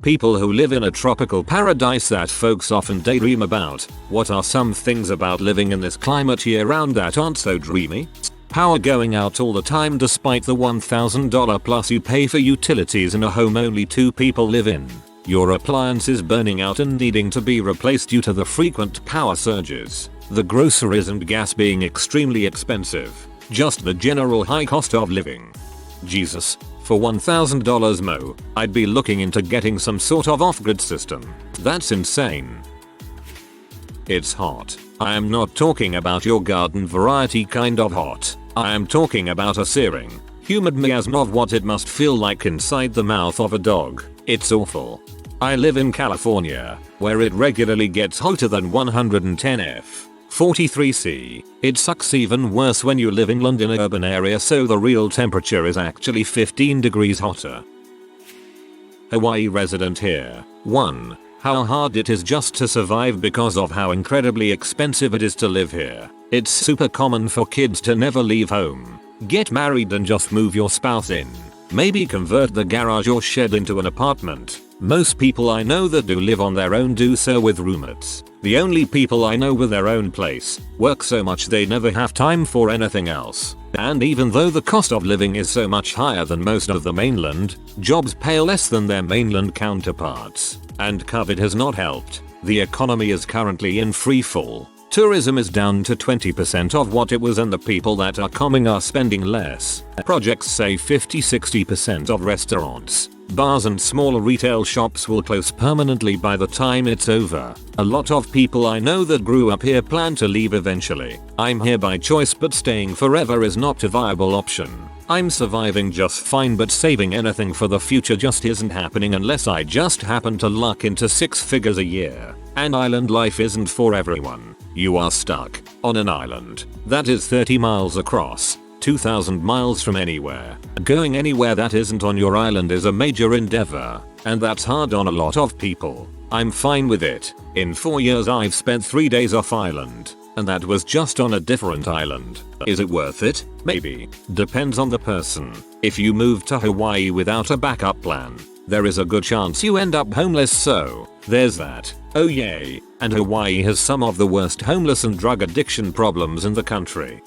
People who live in a tropical paradise that folks often daydream about. What are some things about living in this climate year round that aren't so dreamy? Power going out all the time despite the $1,000 plus you pay for utilities in a home only 2 people live in. Your appliances burning out and needing to be replaced due to the frequent power surges. The groceries and gas being extremely expensive. Just the general high cost of living. Jesus. For $1,000 more, I'd be looking into getting some sort of off-grid system. That's insane. It's hot. I am not talking about your garden variety kind of hot. I am talking about a searing, humid miasma of what it must feel like inside the mouth of a dog. It's awful. I live in California, where it regularly gets hotter than 110°F. 43°C. It sucks even worse when you live in London urban area, so the real temperature is actually 15 degrees hotter. Hawaii resident here. 1. How hard it is just to survive because of how incredibly expensive it is to live here. It's super common for kids to never leave home. Get married and just move your spouse in. Maybe convert the garage or shed into an apartment. Most people I know that do live on their own do so with roommates. The only people I know with their own place work so much they never have time for anything else. And even though the cost of living is so much higher than most of the mainland, jobs pay less than their mainland counterparts. And COVID has not helped. The economy is currently in free fall. Tourism is down to 20% of what it was and the people that are coming are spending less. Projects say 50-60% of restaurants, bars and smaller retail shops will close permanently by the time it's over. A lot of people I know that grew up here plan to leave eventually. I'm here by choice, but staying forever is not a viable option. I'm surviving just fine, but saving anything for the future just isn't happening unless I just happen to luck into 6 figures a year. And island life isn't for everyone. You are stuck on an island that is 30 miles across, 2,000 miles from anywhere. Going anywhere that isn't on your island is a major endeavor, and that's hard on a lot of people. I'm fine with it. In 4 years I've spent 3 days off island, and that was just on a different island. Is it worth it? Maybe. Depends on the person. If you move to Hawaii without a backup plan, there is a good chance you end up homeless, so there's that. Oh yay. And Hawaii has some of the worst homeless and drug addiction problems in the country.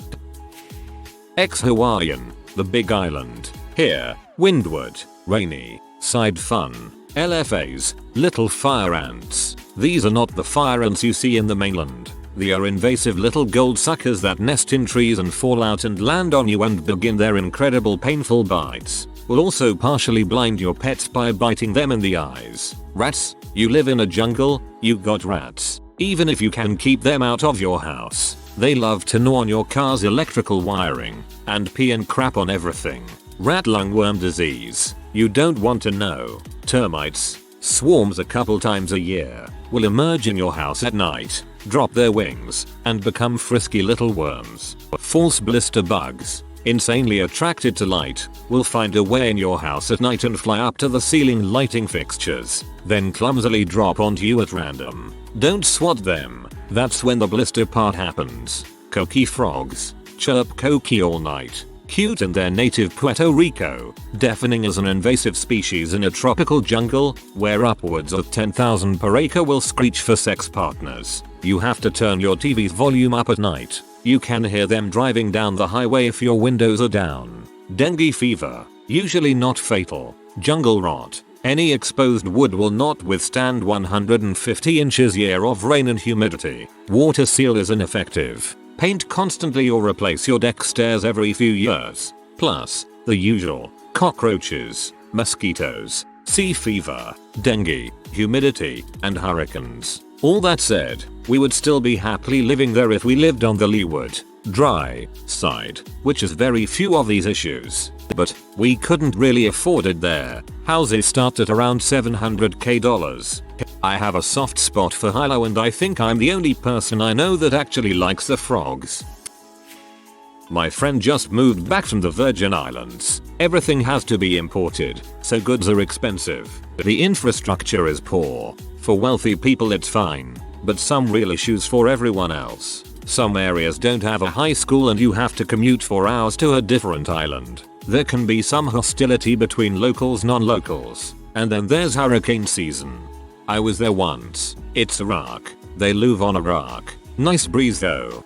Ex-Hawaiian, the Big Island. Here, windward, rainy, side fun, LFAs, little fire ants. These are not the fire ants you see in the mainland. They are invasive little gold suckers that nest in trees and fall out and land on you and begin their incredible painful bites. Will also partially blind your pets by biting them in the eyes. Rats? You live in a jungle, you got rats. Even if you can keep them out of your house, they love to gnaw on your car's electrical wiring and pee and crap on everything. Rat lungworm disease. You don't want to know. Termites. Swarms a couple times a year. Will emerge in your house at night, drop their wings, and become frisky little worms. False blister bugs. Insanely attracted to light, will find a way in your house at night and fly up to the ceiling lighting fixtures, then clumsily drop onto you at random. Don't swat them. That's when the blister part happens. Coqui frogs. Chirp coqui all night. Cute in their native Puerto Rico. Deafening as an invasive species in a tropical jungle, where upwards of 10,000 per acre will screech for sex partners. You have to turn your TV's volume up at night. You can hear them driving down the highway if your windows are down. Dengue fever. Usually not fatal. Jungle rot. Any exposed wood will not withstand 150 inches year of rain and humidity. Water seal is ineffective. Paint constantly or replace your deck stairs every few years. Plus, the usual. Cockroaches, mosquitoes, sea fever, dengue, humidity, and hurricanes. All that said, we would still be happily living there if we lived on the leeward, dry side, which is very few of these issues. But we couldn't really afford it there. Houses start at around $700k. I have a soft spot for Hilo, and I think I'm the only person I know that actually likes the frogs. My friend just moved back from the Virgin Islands. Everything has to be imported, so goods are expensive. The infrastructure is poor. For wealthy people it's fine, but some real issues for everyone else. Some areas don't have a high school and you have to commute for hours to a different island. There can be some hostility between locals and non-locals. And then there's hurricane season. I was there once. It's Iraq. They live on Iraq. Nice breeze though.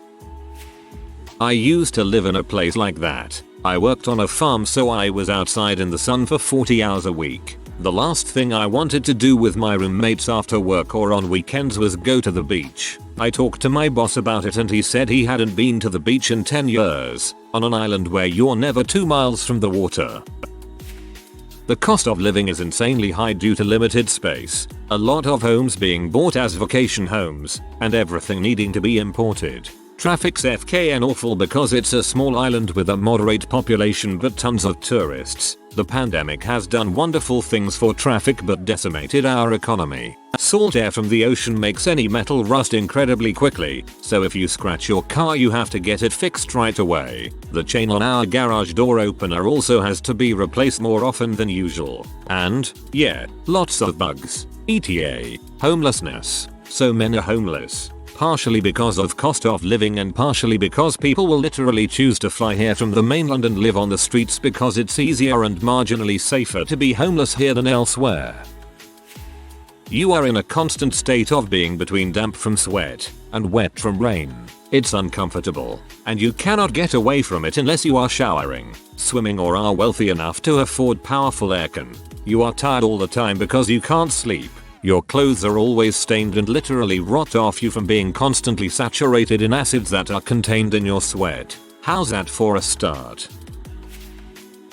I used to live in a place like that. I worked on a farm, so I was outside in the sun for 40 hours a week. The last thing I wanted to do with my roommates after work or on weekends was go to the beach. I talked to my boss about it and he said he hadn't been to the beach in 10 years, on an island where you're never 2 miles from the water. The cost of living is insanely high due to limited space, a lot of homes being bought as vacation homes, and everything needing to be imported. Traffic's FKN awful because it's a small island with a moderate population but tons of tourists. The pandemic has done wonderful things for traffic but decimated our economy. Salt air from the ocean makes any metal rust incredibly quickly, so if you scratch your car you have to get it fixed right away. The chain on our garage door opener also has to be replaced more often than usual. And, yeah, lots of bugs. ETA. Homelessness. So many are homeless. Partially because of cost of living and partially because people will literally choose to fly here from the mainland and live on the streets because it's easier and marginally safer to be homeless here than elsewhere. You are in a constant state of being between damp from sweat and wet from rain. It's uncomfortable, and you cannot get away from it unless you are showering, swimming, or are wealthy enough to afford powerful aircon. You are tired all the time because you can't sleep. Your clothes are always stained and literally rot off you from being constantly saturated in acids that are contained in your sweat. How's that for a start?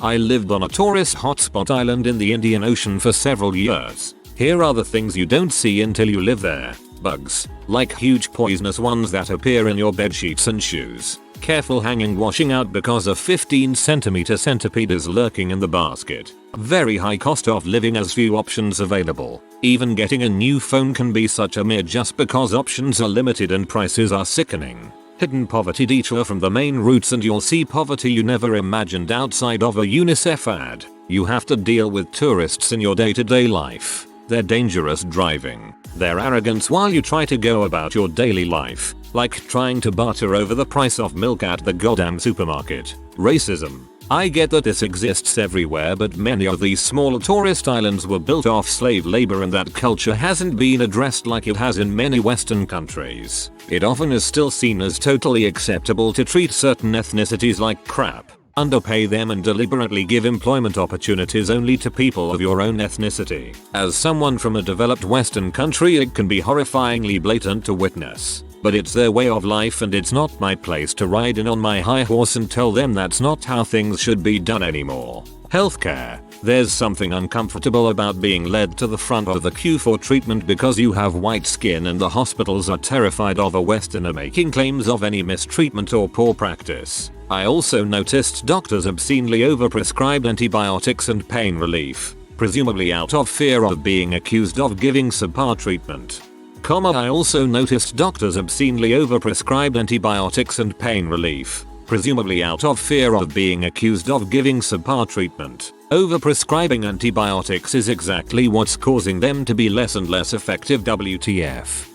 I lived on a tourist hotspot island in the Indian Ocean for several years. Here are the things you don't see until you live there. Bugs, like huge poisonous ones that appear in your bedsheets and shoes. Careful hanging washing out because a 15cm centipede is lurking in the basket. Very high cost of living as few options available. Even getting a new phone can be such a mere just because options are limited and prices are sickening. Hidden poverty. Detour from the main routes and you'll see poverty you never imagined outside of a UNICEF ad. You have to deal with tourists in your day-to-day life. Their dangerous driving, their arrogance while you try to go about your daily life, like trying to barter over the price of milk at the goddamn supermarket. Racism. I get that this exists everywhere, but many of these smaller tourist islands were built off slave labor and that culture hasn't been addressed like it has in many Western countries. It often is still seen as totally acceptable to treat certain ethnicities like crap, underpay them, and deliberately give employment opportunities only to people of your own ethnicity. As someone from a developed Western country, it can be horrifyingly blatant to witness. But it's their way of life and it's not my place to ride in on my high horse and tell them that's not how things should be done anymore. Healthcare. There's something uncomfortable about being led to the front of the queue for treatment because you have white skin, and the hospitals are terrified of a Westerner making claims of any mistreatment or poor practice. I also noticed doctors obscenely overprescribed antibiotics and pain relief, presumably out of fear of being accused of giving subpar treatment. I also noticed doctors obscenely overprescribed antibiotics and pain relief, presumably out of fear of being accused of giving subpar treatment. Overprescribing antibiotics is exactly what's causing them to be less and less effective. WTF.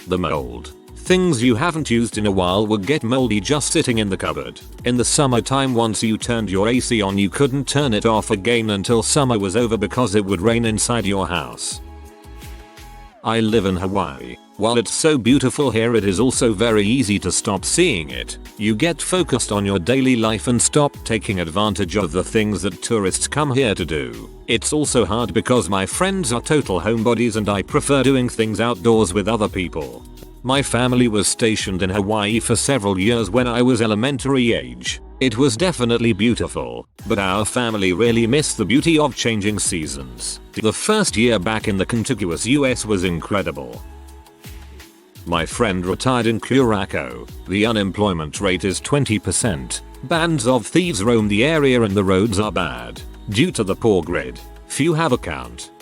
The mold. Things you haven't used in a while would get moldy just sitting in the cupboard. In the summertime, once you turned your AC on, you couldn't turn it off again until summer was over because it would rain inside your house. I live in Hawaii. While it's so beautiful here, it is also very easy to stop seeing it. You get focused on your daily life and stop taking advantage of the things that tourists come here to do. It's also hard because my friends are total homebodies and I prefer doing things outdoors with other people. My family was stationed in Hawaii for several years when I was elementary age. It was definitely beautiful, but our family really missed the beauty of changing seasons. The first year back in the contiguous US was incredible. My friend retired in Curacao. The unemployment rate is 20%. Bands of thieves roam the area and the roads are bad. Due to the poor grid, few have account.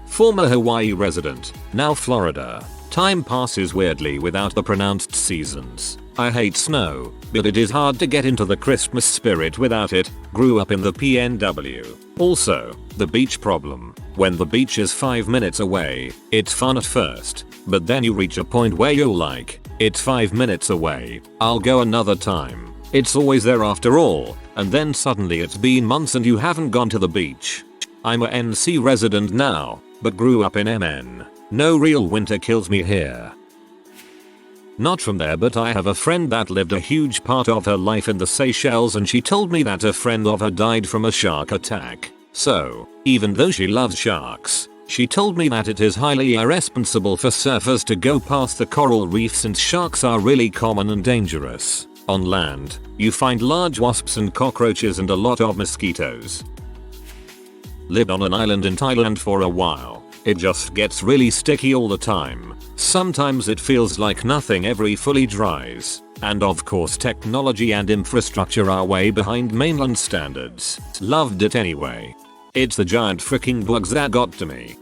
Former Hawaii resident, now Florida. Time passes weirdly without the pronounced seasons. I hate snow, but it is hard to get into the Christmas spirit without it. Grew up in the PNW. Also, the beach problem. When the beach is 5 minutes away, it's fun at first, but then you reach a point where you're like, it's 5 minutes away, I'll go another time. It's always there after all, and then suddenly it's been months and you haven't gone to the beach. I'm a NC resident now, but grew up in MN. No real winter kills me here. Not from there, but I have a friend that lived a huge part of her life in the Seychelles, and she told me that a friend of her died from a shark attack. So, even though she loves sharks, she told me that it is highly irresponsible for surfers to go past the coral reef since sharks are really common and dangerous. On land, you find large wasps and cockroaches and a lot of mosquitoes. Lived on an island in Thailand for a while. It just gets really sticky all the time. Sometimes it feels like nothing ever fully dries. And of course technology and infrastructure are way behind mainland standards. Loved it anyway. It's the giant freaking bugs that got to me.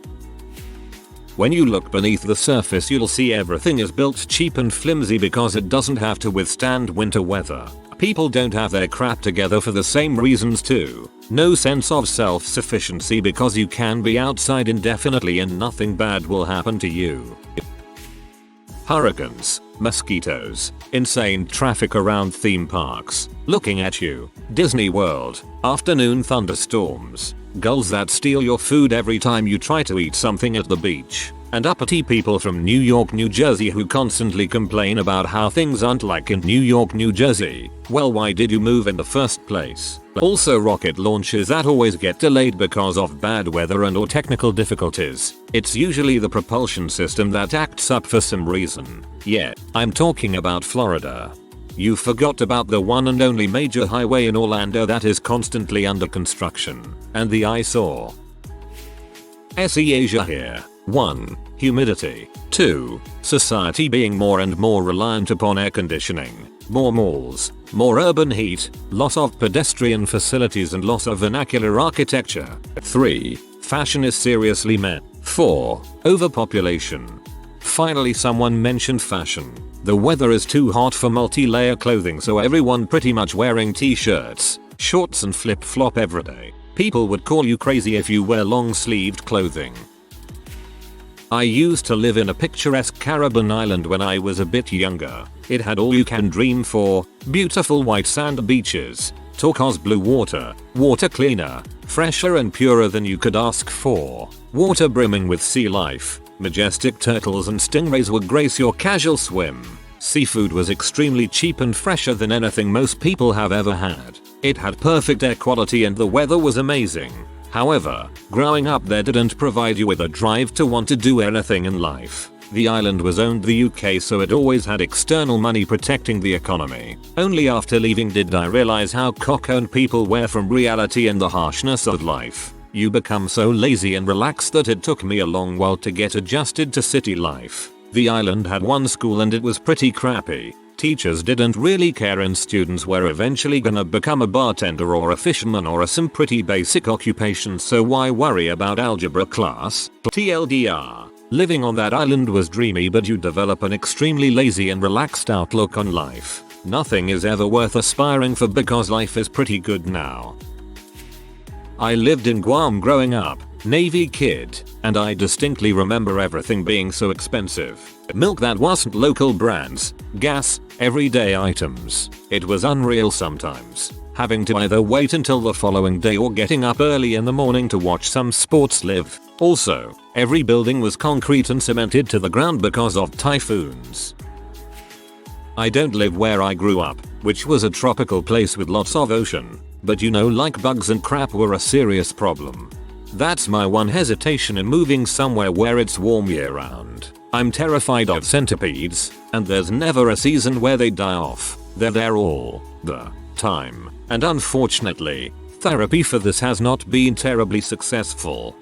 When you look beneath the surface, you'll see everything is built cheap and flimsy because it doesn't have to withstand winter weather. People don't have their crap together for the same reasons too. No sense of self-sufficiency because you can be outside indefinitely and nothing bad will happen to you. Hurricanes, mosquitoes, insane traffic around theme parks, looking at you, Disney World, afternoon thunderstorms, gulls that steal your food every time you try to eat something at the beach, and uppity people from New York, New Jersey who constantly complain about how things aren't like in New York, New Jersey. Well, why did you move in the first place? Also rocket launches that always get delayed because of bad weather and or technical difficulties. It's usually the propulsion system that acts up for some reason. Yeah, I'm talking about Florida. You forgot about the one and only major highway in Orlando that is constantly under construction, and the eyesore. SE Asia here. 1. Humidity. 2. Society being more and more reliant upon air conditioning. More malls. More urban heat. Loss of pedestrian facilities and loss of vernacular architecture. 3. Fashion is seriously met. 4. Overpopulation. Finally someone mentioned fashion. The weather is too hot for multi-layer clothing, so everyone pretty much wearing t-shirts, shorts and flip-flop every day. People would call you crazy if you wear long-sleeved clothing. I used to live in a picturesque Caribbean island when I was a bit younger. It had all you can dream for, beautiful white sand beaches, turquoise blue water, water cleaner, fresher and purer than you could ask for, water brimming with sea life, majestic turtles and stingrays would grace your casual swim. Seafood was extremely cheap and fresher than anything most people have ever had. It had perfect air quality and the weather was amazing. However, growing up there didn't provide you with a drive to want to do anything in life. The island was owned the UK, so it always had external money protecting the economy. Only after leaving did I realize how cock-owned people were from reality and the harshness of life. You become so lazy and relaxed that it took me a long while to get adjusted to city life. The island had one school and it was pretty crappy. Teachers didn't really care and students were eventually gonna become a bartender or a fisherman or some pretty basic occupation, so why worry about algebra class? TLDR. Living on that island was dreamy, but you develop an extremely lazy and relaxed outlook on life. Nothing is ever worth aspiring for because life is pretty good now. I lived in Guam growing up, Navy kid, and I distinctly remember everything being so expensive. Milk that wasn't local brands, gas, everyday items. It was unreal sometimes, having to either wait until the following day or getting up early in the morning to watch some sports live. Also, every building was concrete and cemented to the ground because of typhoons. I don't live where I grew up, which was a tropical place with lots of ocean, but you know, like bugs and crap were a serious problem. That's my one hesitation in moving somewhere where it's warm year round. I'm terrified of centipedes, and there's never a season where they die off. They're there all the time, and unfortunately, therapy for this has not been terribly successful.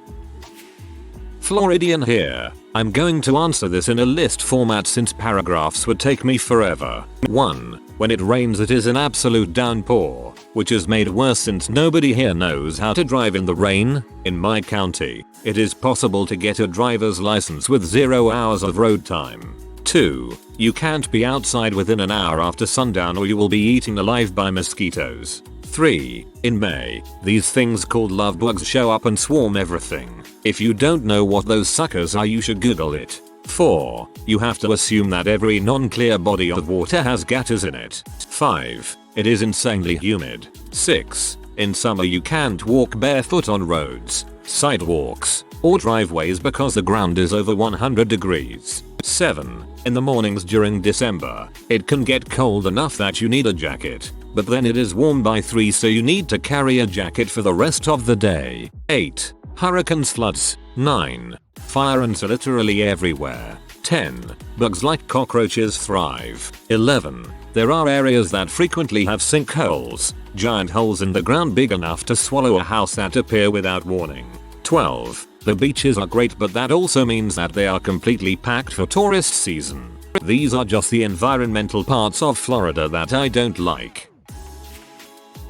Floridian here. I'm going to answer this in a list format since paragraphs would take me forever. 1. When it rains it is an absolute downpour, which is made worse since nobody here knows how to drive in the rain. In my county, it is possible to get a driver's license with 0 hours of road time. 2. You can't be outside within an hour after sundown or you will be eaten alive by mosquitoes. 3. In May, these things called love bugs show up and swarm everything. If you don't know what those suckers are, you should Google it. 4. You have to assume that every non-clear body of water has gatters in it. 5. It is insanely humid. 6. In summer you can't walk barefoot on roads, sidewalks, or driveways because the ground is over 100 degrees. 7. In the mornings during December, it can get cold enough that you need a jacket, but then it is warm by 3 so you need to carry a jacket for the rest of the day. 8. Hurricanes, floods. 9. Fire ants are literally everywhere. 10. Bugs like cockroaches thrive. 11. There are areas that frequently have sinkholes, giant holes in the ground big enough to swallow a house that appear without warning. 12. The beaches are great, but that also means that they are completely packed for tourist season. These are just the environmental parts of Florida that I don't like.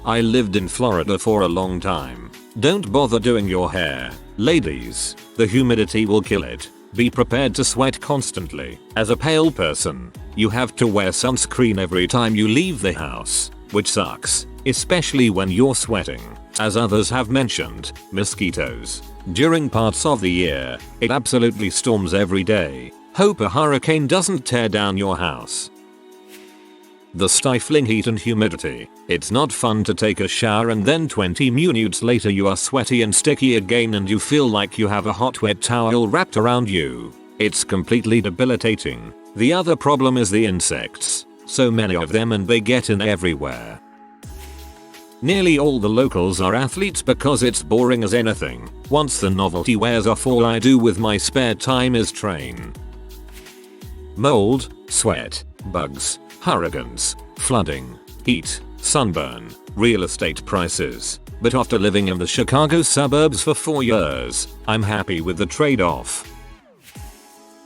I lived in Florida for a long time. Don't bother doing your hair, ladies. The humidity will kill it. Be prepared to sweat constantly. As a pale person, you have to wear sunscreen every time you leave the house, which sucks, especially when you're sweating. As others have mentioned, mosquitoes. During parts of the year, it absolutely storms every day. Hope a hurricane doesn't tear down your house. The stifling heat and humidity. It's not fun to take a shower and then 20 minutes later you are sweaty and sticky again and you feel like you have a hot wet towel wrapped around you. It's completely debilitating. The other problem is the insects. So many of them and they get in everywhere. Nearly all the locals are athletes because it's boring as anything. Once the novelty wears off, all I do with my spare time is train. Mold, sweat, bugs, hurricanes, flooding, heat, sunburn, real estate prices. But after living in the Chicago suburbs for 4 years, I'm happy with the trade-off.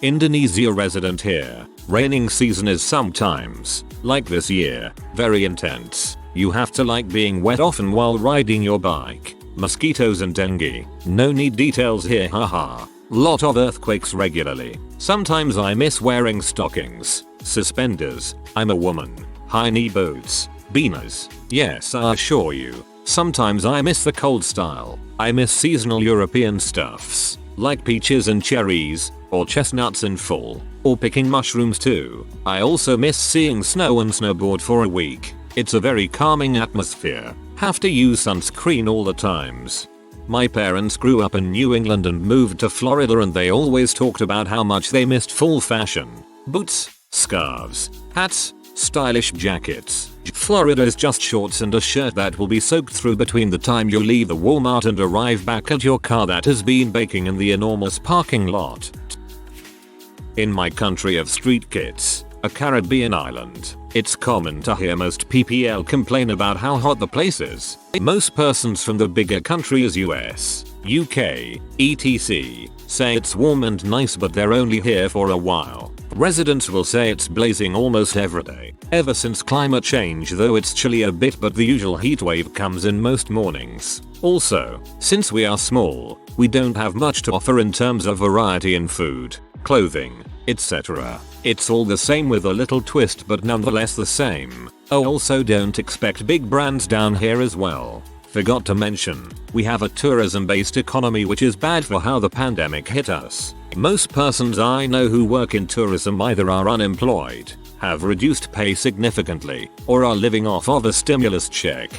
Indonesia resident here. Raining season is sometimes, like this year, very intense. You have to like being wet often while riding your bike. Mosquitoes and dengue. No need details here, haha. Lot of earthquakes regularly. Sometimes I miss wearing stockings, suspenders. I'm a woman. High knee boots. Beaners. Yes, I assure you. Sometimes I miss the cold style. I miss seasonal European stuffs, like peaches and cherries, or chestnuts in fall, or picking mushrooms too. I also miss seeing snow and snowboard for a week. It's a very calming atmosphere. Have to use sunscreen all the times. My parents grew up in New England and moved to Florida and they always talked about how much they missed fall fashion. Boots, scarves, hats, stylish jackets. Florida is just shorts and a shirt that will be soaked through between the time you leave the Walmart and arrive back at your car that has been baking in the enormous parking lot. In my country of street kids, a Caribbean island, it's common to hear most PPL complain about how hot the place is. Most persons from the bigger countries US, UK, etc. say it's warm and nice but they're only here for a while. Residents will say it's blazing almost every day. Ever since climate change though it's chilly a bit but the usual heat wave comes in most mornings. Also, since we are small, we don't have much to offer in terms of variety in food, clothing, etc. It's all the same with a little twist but nonetheless the same. Oh, also don't expect big brands down here as well. Forgot to mention, we have a tourism-based economy which is bad for how the pandemic hit us. Most persons I know who work in tourism either are unemployed, have reduced pay significantly, or are living off of a stimulus check.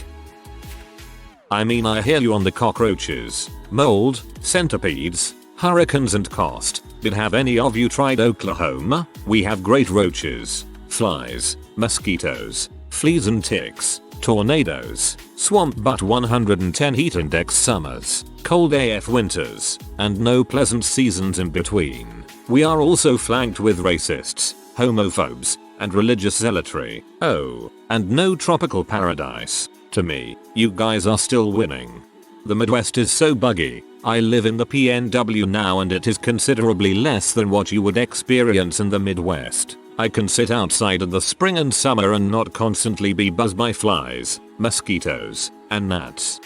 I mean, I hear you on the cockroaches, mold, centipedes, hurricanes and cost, but have any of you tried Oklahoma? We have great roaches, flies, mosquitoes, fleas and ticks, tornadoes, swamp butt 110 heat index summers, cold AF winters, and no pleasant seasons in between. We are also flanked with racists, homophobes, and religious zealotry. Oh, and no tropical paradise. To me, you guys are still winning. The Midwest is so buggy. I live in the PNW now and it is considerably less than what you would experience in the Midwest. I can sit outside in the spring and summer and not constantly be buzzed by flies, mosquitoes, and gnats.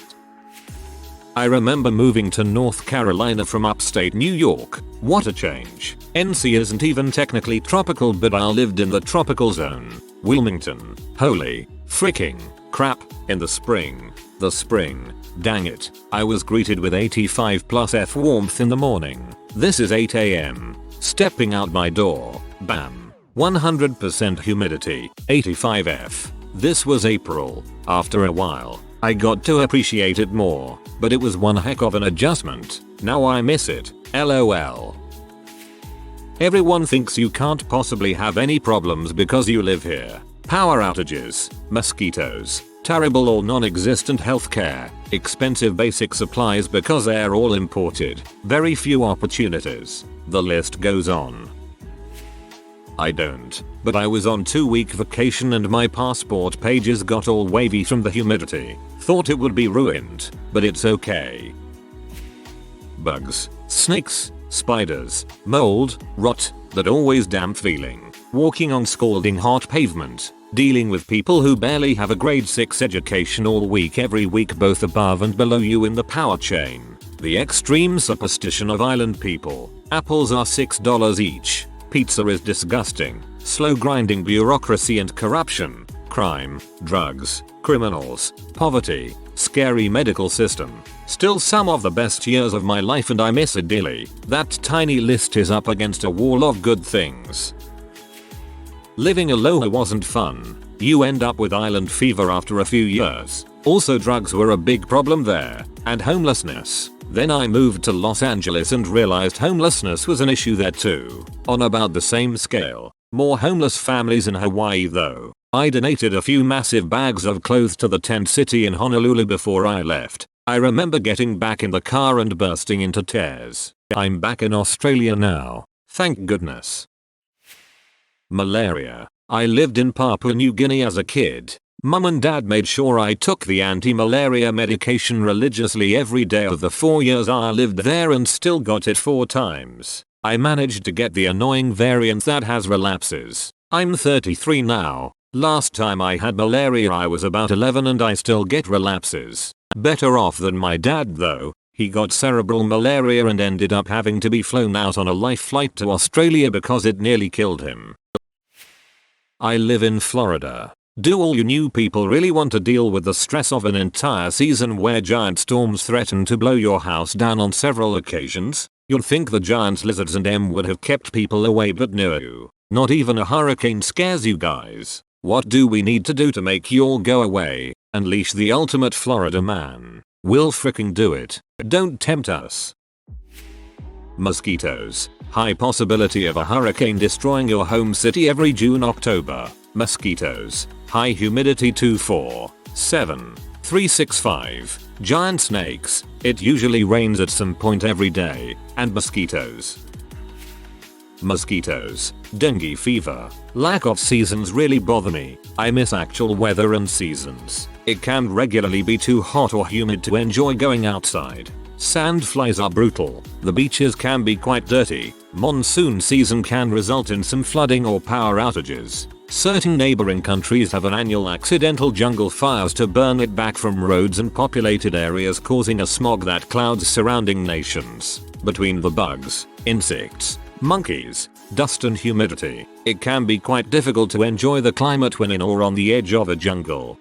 I remember moving to North Carolina from upstate New York. What a change. NC isn't even technically tropical but I lived in the tropical zone. Wilmington. Holy freaking crap, in the spring. The spring. Dang it. I was greeted with 85 plus F warmth in the morning. This is 8 AM. Stepping out my door. Bam. 100% humidity, 85 F. This was April. After a while, I got to appreciate it more, but it was one heck of an adjustment. Now I miss it. LOL. Everyone thinks you can't possibly have any problems because you live here. Power outages, mosquitoes, terrible or non-existent healthcare, expensive basic supplies because they're all imported, very few opportunities. The list goes on. I don't, but I was on 2-week vacation and my passport pages got all wavy from the humidity. Thought it would be ruined, but it's okay. Bugs, snakes, spiders, mold, rot, that always damp feeling, walking on scalding hot pavement, dealing with people who barely have a grade 6 education all week every week both above and below you in the power chain, the extreme superstition of island people, apples are $6 each, pizza is disgusting, slow grinding bureaucracy and corruption, crime, drugs, criminals, poverty, scary medical system. Still some of the best years of my life and I miss it dearly. That tiny list is up against a wall of good things. Living alone wasn't fun. You end up with island fever after a few years. Also drugs were a big problem there, and homelessness. Then I moved to Los Angeles and realized homelessness was an issue there too. On about the same scale. More homeless families in Hawaii though. I donated a few massive bags of clothes to the tent city in Honolulu before I left. I remember getting back in the car and bursting into tears. I'm back in Australia now. Thank goodness. Malaria. I lived in Papua New Guinea as a kid. Mum and dad made sure I took the anti-malaria medication religiously every day of the 4 years I lived there and still got it 4 times. I managed to get the annoying variant that has relapses. I'm 33 now. Last time I had malaria I was about 11 and I still get relapses. Better off than my dad though. He got cerebral malaria and ended up having to be flown out on a life flight to Australia because it nearly killed him. I live in Florida. Do all you new people really want to deal with the stress of an entire season where giant storms threaten to blow your house down on several occasions? You'd think the giant lizards and M would have kept people away, but no. Not even a hurricane scares you guys. What do we need to do to make you all go away? Unleash the ultimate Florida man. We'll fricking do it. Don't tempt us. Mosquitoes. High possibility of a hurricane destroying your home city every June-October. Mosquitoes. High humidity 247,365. Giant snakes. It usually rains at some point every day. And mosquitoes. Mosquitoes. Dengue fever. Lack of seasons really bother me. I miss actual weather and seasons. It can regularly be too hot or humid to enjoy going outside. Sandflies are brutal. The beaches can be quite dirty. Monsoon season can result in some flooding or power outages. Certain neighboring countries have an annual accidental jungle fires to burn it back from roads and populated areas, causing a smog that clouds surrounding nations. Between the bugs, insects, monkeys, dust and humidity, it can be quite difficult to enjoy the climate when in or on the edge of a jungle.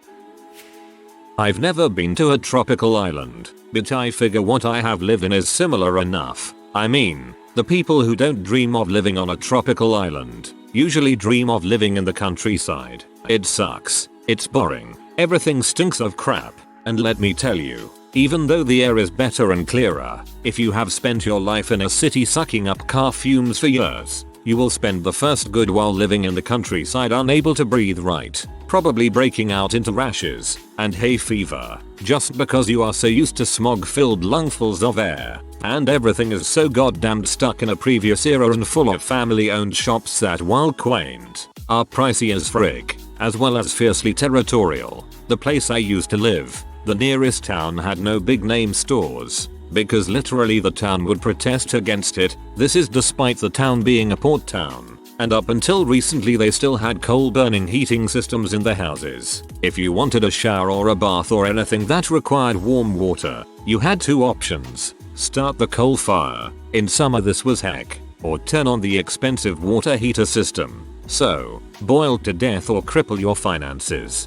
I've never been to a tropical island, but I figure what I have lived in is similar enough. I mean, the people who don't dream of living on a tropical island usually dream of living in the countryside. It sucks. It's boring. Everything stinks of crap. And let me tell you, even though the air is better and clearer, if you have spent your life in a city sucking up car fumes for years, you will spend the first good while living in the countryside unable to breathe right, probably breaking out into rashes and hay fever, just because you are so used to smog-filled lungfuls of air, and everything is so goddamn stuck in a previous era and full of family-owned shops that, while quaint, are pricey as frick, as well as fiercely territorial. The place I used to live, the nearest town had no big-name stores, because literally the town would protest against it. This is despite the town being a port town, and up until recently they still had coal-burning heating systems in their houses. If you wanted a shower or a bath or anything that required warm water, you had 2 options. Start the coal fire, in summer this was heck, or turn on the expensive water heater system. So, boil to death or cripple your finances.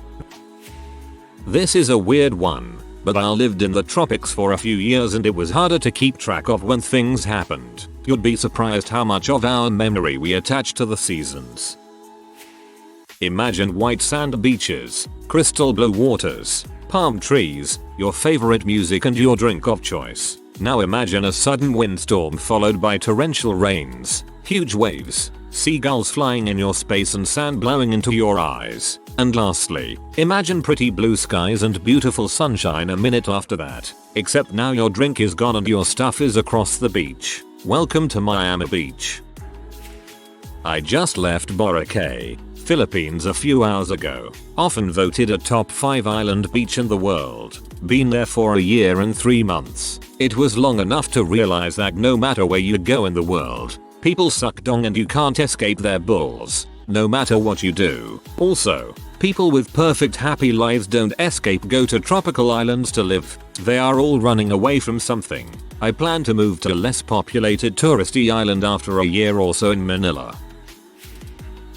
This is a weird one, but I lived in the tropics for a few years and it was harder to keep track of when things happened. You'd be surprised how much of our memory we attach to the seasons. Imagine white sand beaches, crystal blue waters, palm trees, your favorite music and your drink of choice. Now imagine a sudden windstorm followed by torrential rains, huge waves, seagulls flying in your space and sand blowing into your eyes. And lastly, imagine pretty blue skies and beautiful sunshine a minute after that. Except now your drink is gone and your stuff is across the beach. Welcome to Miami Beach. I just left Boracay, Philippines a few hours ago. Often voted a top 5 island beach in the world. Been there for a year and 3 months. It was long enough to realize that no matter where you go in the world, people suck dong and you can't escape their bulls. No matter what you do. Also, people with perfect happy lives don't escape go to tropical islands to live. They are all running away from something. I plan to move to a less populated touristy island after a year or so in Manila.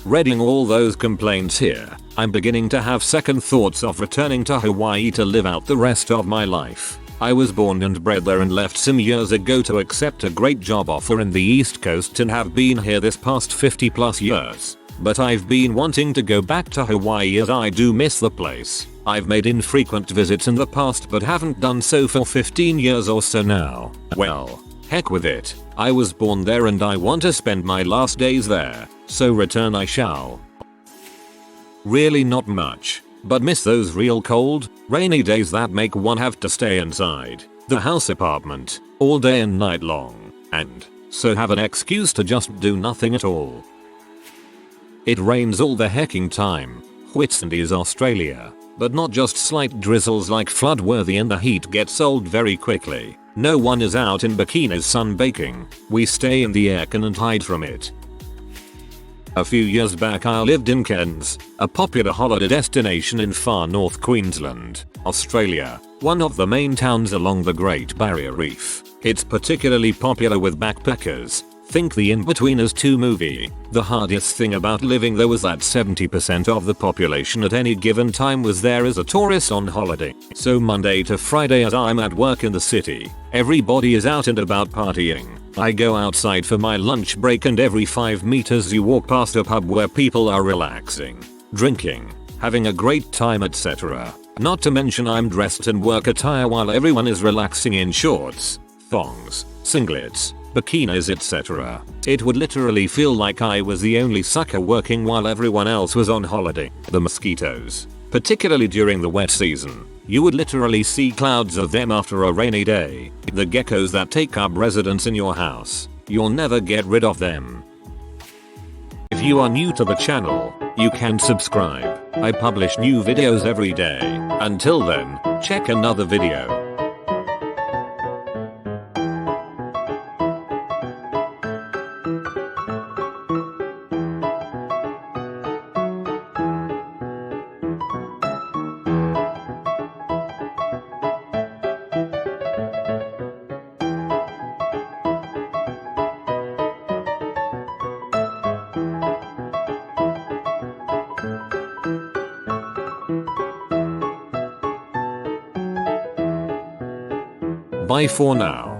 Reading all those complaints here, I'm beginning to have second thoughts of returning to Hawaii to live out the rest of my life. I was born and bred there and left some years ago to accept a great job offer in the East Coast and have been here this past 50 plus years. But I've been wanting to go back to Hawaii as I do miss the place. I've made infrequent visits in the past but haven't done so for 15 years or so now. Well, heck with it. I was born there and I want to spend my last days there, so return I shall. Really not much, but miss those real cold, rainy days that make one have to stay inside the house apartment all day and night long, and so have an excuse to just do nothing at all. It rains all the hecking time. Whitsunday is Australia, but not just slight drizzles like flood-worthy and the heat gets old very quickly. No one is out in bikinis sunbaking. We stay in the aircon and hide from it. A few years back I lived in Cairns, a popular holiday destination in far north Queensland, Australia, one of the main towns along the Great Barrier Reef. It's particularly popular with backpackers. Think the In-Betweeners 2 movie. The hardest thing about living there was that 70% of the population at any given time was there as a tourist on holiday. So Monday to Friday as I'm at work in the city, everybody is out and about partying. I go outside for my lunch break and every 5 meters you walk past a pub where people are relaxing, drinking, having a great time, etc. Not to mention I'm dressed in work attire while everyone is relaxing in shorts, thongs, singlets, bikinis, etc. It would literally feel like I was the only sucker working while everyone else was on holiday. The mosquitoes, particularly during the wet season, you would literally see clouds of them after a rainy day. The geckos that take up residence in your house, you'll never get rid of them. If you are new to the channel, you can subscribe. I publish new videos every day. Until then, check another video. Bye for now.